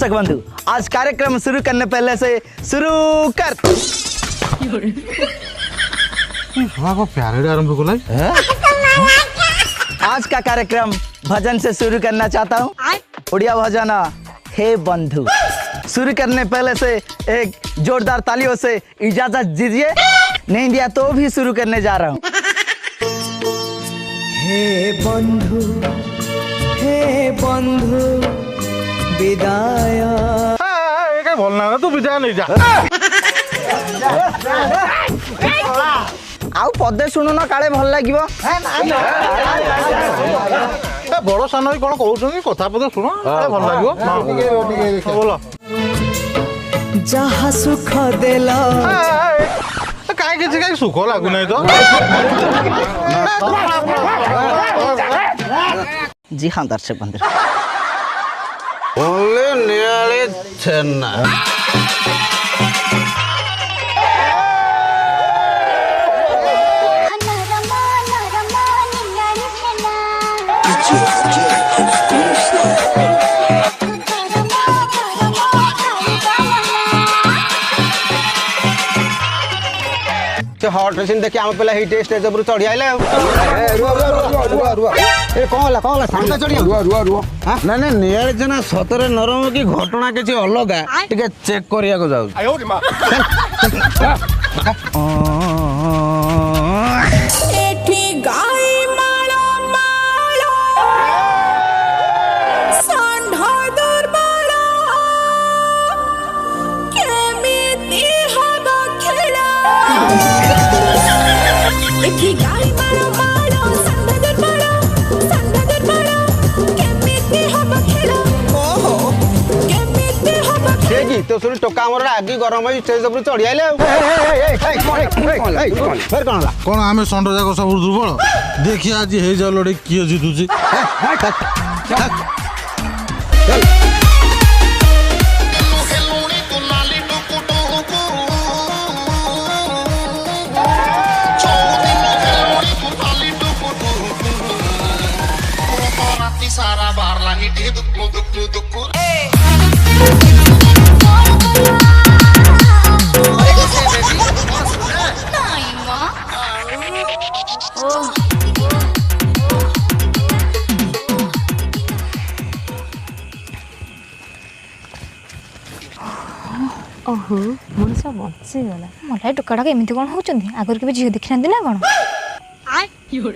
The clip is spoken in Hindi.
दर्शक बंधु, आज कार्यक्रम शुरू करने पहले से शुरू कर। प्यारे आरंभ को आज का कार्यक्रम भजन से शुरू करना चाहता हूँ। उड़िया भजन हे बंधु शुरू करने पहले से एक जोरदार तालियों से इजाजत दीजिए, नहीं दिया तो भी शुरू करने जा रहा हूँ। हे बंधु विदाय। बोलना ना तू विदाय नहीं जा। आउ पदे शुणु ना काले भल लगिवो। बड़ सान कौन कहते कथा पदे शुण भल लगे बोल। जहाँ सुख देला कहीं सुख लगुना तो। जी हाँ दर्शक बंधु, ओले नियाले छेना हॉट ड्रेसिंग देखिए आम पे हिट स्टेज ऊपर चढ़ी आइले। कौन सामने चढ़ी ना ना नियाले जना सतरे नरम की घटना किसी अलगा टिके चेक करिया को जाऊ। तो सुन टोका हमर आगे गरम है स्टेज ऊपर चढ़ी आइले। फिर कौन आमे संड जाक सब दुर्बल देखिए आज हे जा लड़े किए जीतुची। सारा बार लाही दुक्कू ओहो मनीष बचीगला मतलब टोकाटा केमी कौन होती आगर के झील देखी ना कौन